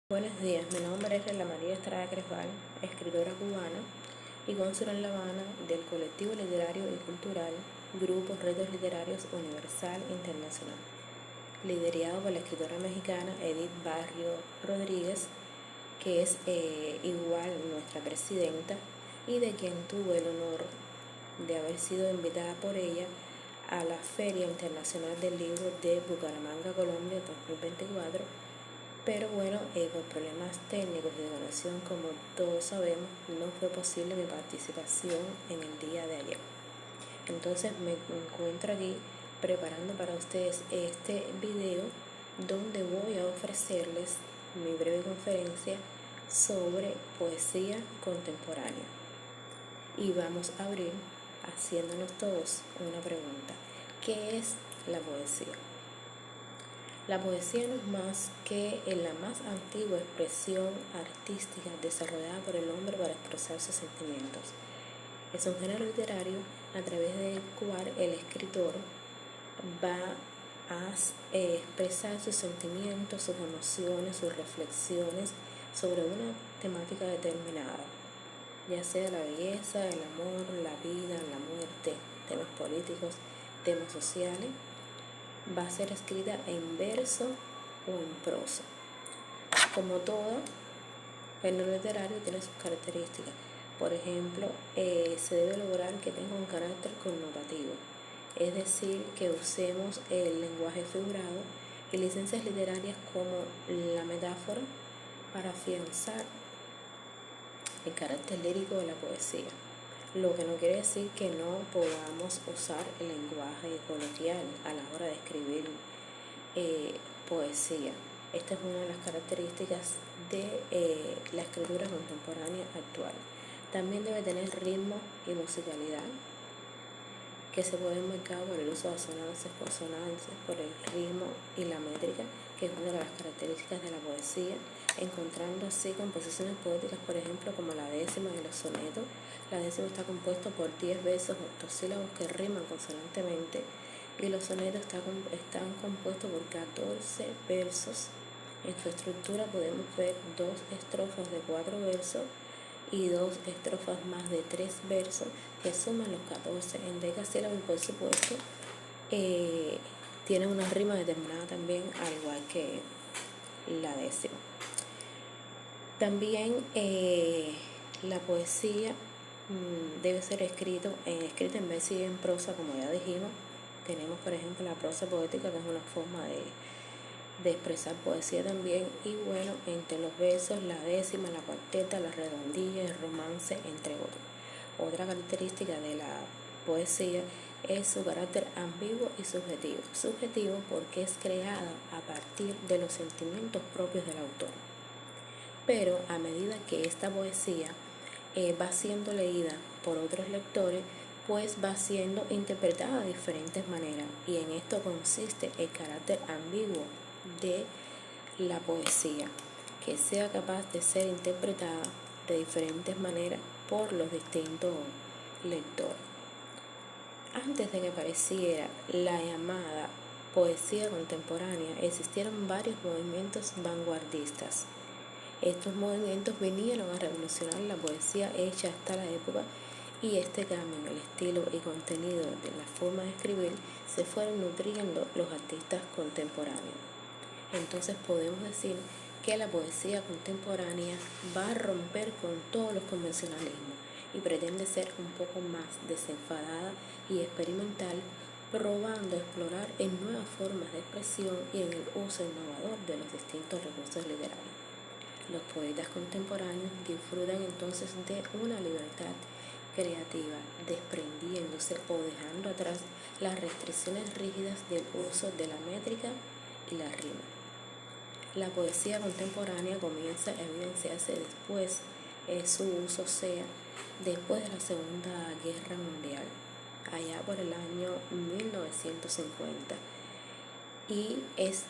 Buenos días, mi nombre es Rela María Estrada Cresval, escritora cubana y cónsul en La Habana del colectivo literario y cultural Grupo Retos Literarios Universal Internacional, liderado por la escritora mexicana Edith Barrio Rodríguez, que es igual nuestra presidenta y de quien tuve el honor de haber sido invitada por ella a la Feria Internacional del Libro de Bucaramanga, Colombia 2024. Pero bueno, por problemas técnicos de conexión, como todos sabemos, no fue posible mi participación en el día de ayer. Entonces me encuentro aquí preparando para ustedes este video donde voy a ofrecerles mi breve conferencia sobre poesía contemporánea. Y vamos a abrir haciéndonos todos una pregunta: ¿qué es la poesía? La poesía no es más que la más antigua expresión artística desarrollada por el hombre para expresar sus sentimientos. Es un género literario a través del cual el escritor va a expresar sus sentimientos, sus emociones, sus reflexiones sobre una temática determinada, ya sea la belleza, el amor, la vida, la muerte, temas políticos, temas sociales. Va a ser escrita en verso o en prosa. Como todo género literario tiene sus características. Por ejemplo, se debe lograr que tenga un carácter connotativo, es decir, que usemos el lenguaje figurado y licencias literarias como la metáfora para afianzar el carácter lírico de la poesía. Lo que no quiere decir que no podamos usar el lenguaje coloquial a la hora de escribir poesía. Esta es una de las características de la escritura contemporánea actual. También debe tener ritmo y musicalidad, que se puede marcar por el uso de asonancias, consonancias, por el ritmo y la métrica, que es una de las características de la poesía, encontrando así composiciones poéticas, por ejemplo, como la décima y los sonetos. La décima está compuesto por 10 versos octosílabos que riman consonantemente, y los sonetos están compuestos por 14 versos. En su estructura podemos ver 2 estrofas de 4 versos y 2 estrofas más de 3 versos que suman los 14 en decasílabos, y por supuesto tiene una rima determinada también, al igual que la décima. También la poesía debe ser escrita en verso y en prosa, como ya dijimos. Tenemos, por ejemplo, la prosa poética, que es una forma de expresar poesía también, y bueno, entre los versos, la décima, la cuarteta, la redondilla, el romance, entre otros. Otra característica de la poesía es su carácter ambiguo y subjetivo. Subjetivo porque es creada a partir de los sentimientos propios del autor. Pero a medida que esta poesía va siendo leída por otros lectores, pues va siendo interpretada de diferentes maneras, y en esto consiste el carácter ambiguo de la poesía, que sea capaz de ser interpretada de diferentes maneras por los distintos lectores. Antes de que apareciera la llamada poesía contemporánea, existieron varios movimientos vanguardistas. Estos movimientos vinieron a revolucionar la poesía hecha hasta la época, y este cambio en el estilo y contenido de la forma de escribir se fueron nutriendo los artistas contemporáneos. Entonces podemos decir que la poesía contemporánea va a romper con todos los convencionalismos y pretende ser un poco más desenfadada y experimental, probando explorar en nuevas formas de expresión y en el uso innovador de los distintos recursos literarios. Los poetas contemporáneos disfrutan entonces de una libertad creativa, desprendiéndose o dejando atrás las restricciones rígidas del uso de la métrica y la rima. La poesía contemporánea comienza a evidenciarse después, su uso sea después de la Segunda Guerra Mundial, allá por el año 1950, y es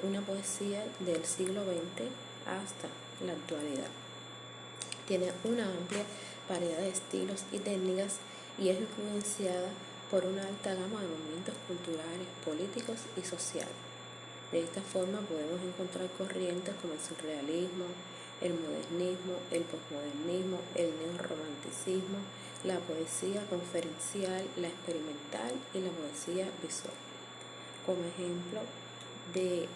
una poesía del siglo XX hasta la actualidad. Tiene una amplia variedad de estilos y técnicas, y es influenciada por una alta gama de movimientos culturales, políticos y sociales. De esta forma podemos encontrar corrientes como el surrealismo, el modernismo, el posmodernismo, el neorromanticismo, la poesía conferencial, la experimental y la poesía visual. Como ejemplo de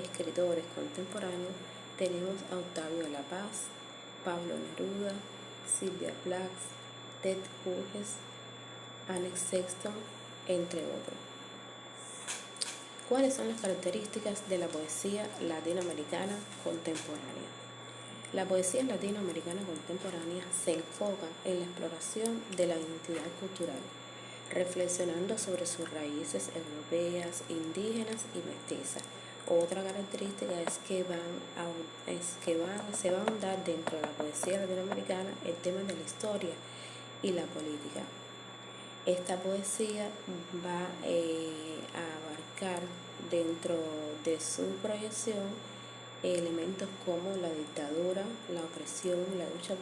escritores contemporáneos tenemos a Octavio de la Paz, Pablo Neruda, Sylvia Plath, Ted Hughes, Alex Sexton, entre otros. ¿Cuáles son las características de la poesía latinoamericana contemporánea? La poesía latinoamericana contemporánea se enfoca en la exploración de la identidad cultural, reflexionando sobre sus raíces europeas, indígenas y mestizas. Otra característica es que se va a ahondar dentro de la poesía latinoamericana el tema de la historia y la política. Esta poesía va a abarcar dentro de su proyección elementos como la dictadura, la opresión, la lucha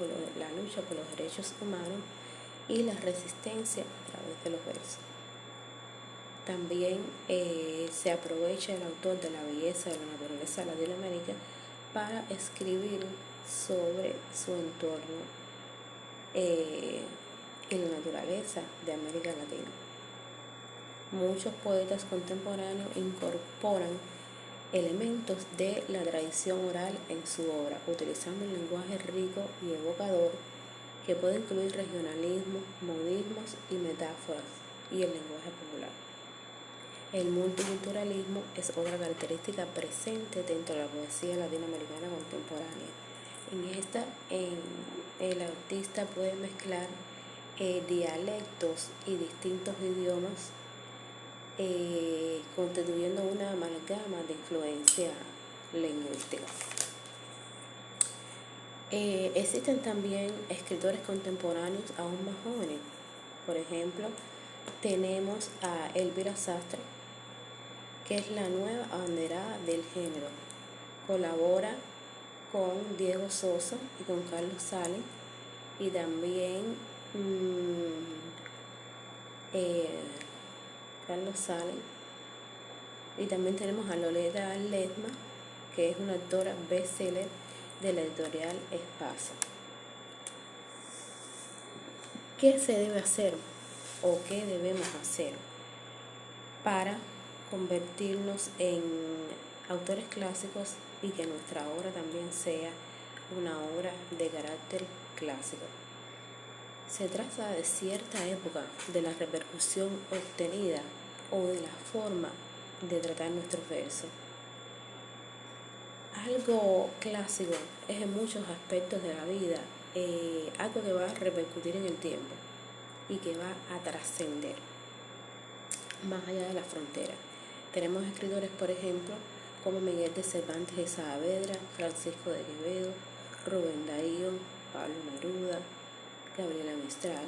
por los derechos humanos y la resistencia a través de los versos. También se aprovecha el autor de la belleza de la naturaleza de Latinoamérica para escribir sobre su entorno y la naturaleza de América Latina. Muchos poetas contemporáneos incorporan elementos de la tradición oral en su obra, utilizando un lenguaje rico y evocador que puede incluir regionalismo, modismos y metáforas, y el lenguaje popular. El multiculturalismo es otra característica presente dentro de la poesía latinoamericana contemporánea. En esta, el artista puede mezclar dialectos y distintos idiomas, constituyendo una amalgama de influencia lingüística. Existen también escritores contemporáneos aún más jóvenes. Por ejemplo, tenemos a Elvira Sastre, que es la nueva abanderada del género. Colabora con Diego Sosa y con Carlos Sales, y también Carlos Sales, y también tenemos a Loleta Ledesma, que es una autora bestseller de la editorial Espasa. ¿Qué se debe hacer o qué debemos hacer para convertirnos en autores clásicos y que nuestra obra también sea una obra de carácter clásico? Se trata de cierta época, de la repercusión obtenida o de la forma de tratar nuestros versos. Algo clásico es en muchos aspectos de la vida algo que va a repercutir en el tiempo y que va a trascender más allá de la frontera. Tenemos escritores, por ejemplo, como Miguel de Cervantes de Saavedra, Francisco de Quevedo, Rubén Darío, Pablo Neruda, Gabriela Mistral.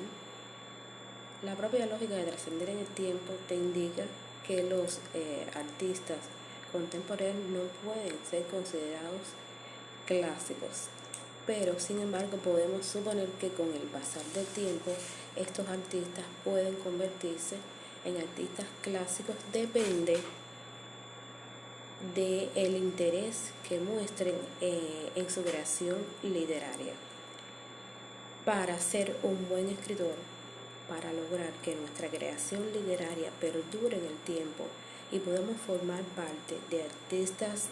La propia lógica de trascender en el tiempo te indica que los artistas contemporáneos no pueden ser considerados clásicos, pero sin embargo podemos suponer que con el pasar del tiempo estos artistas pueden convertirse en artistas clásicos, depende del interés que muestren en su creación literaria. Para ser un buen escritor, para lograr que nuestra creación literaria perdure en el tiempo y podamos formar parte de artistas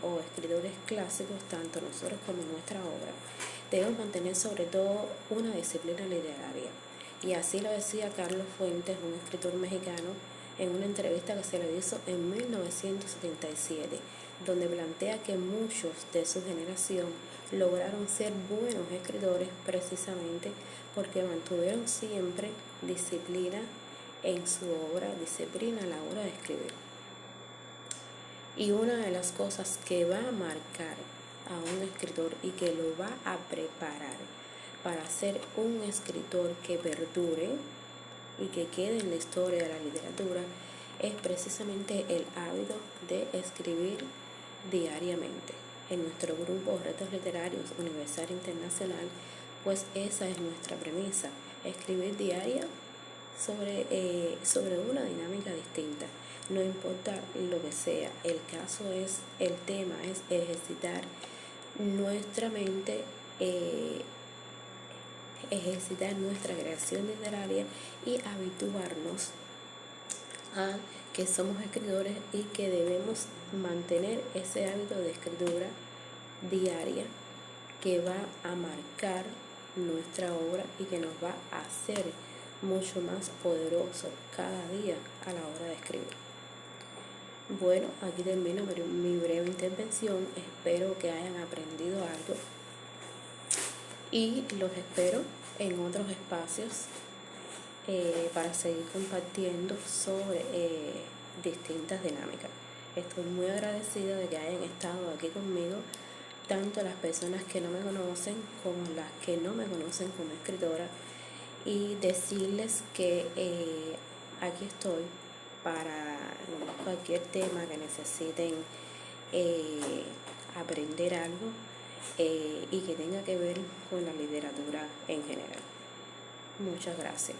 o escritores clásicos, tanto nosotros como nuestra obra, debemos mantener sobre todo una disciplina literaria. Y así lo decía Carlos Fuentes, un escritor mexicano, en una entrevista que se le hizo en 1977, donde plantea que muchos de su generación lograron ser buenos escritores precisamente porque mantuvieron siempre disciplina en su obra, disciplina a la hora de escribir. Y una de las cosas que va a marcar a un escritor y que lo va a preparar para ser un escritor que perdure y que quede en la historia de la literatura es precisamente el hábito de escribir diariamente. En nuestro grupo Retos Literarios Universal Internacional, pues esa es nuestra premisa, escribir diaria sobre una dinámica distinta. no importa lo que sea. El tema es ejercitar nuestra mente, ejercitar nuestra creación literaria y habituarnos a que somos escritores y que debemos mantener ese hábito de escritura diaria que va a marcar nuestra obra y que nos va a hacer mucho más poderoso cada día a la hora de escribir. Bueno, aquí termino mi breve intervención. Espero que hayan aprendido algo y los espero en otros espacios para seguir compartiendo sobre distintas dinámicas. Estoy muy agradecida de que hayan estado aquí conmigo, tanto las personas que no me conocen como las que no me conocen como escritora, y decirles que aquí estoy para cualquier tema que necesiten aprender algo y que tenga que ver con la literatura en general. Muchas gracias.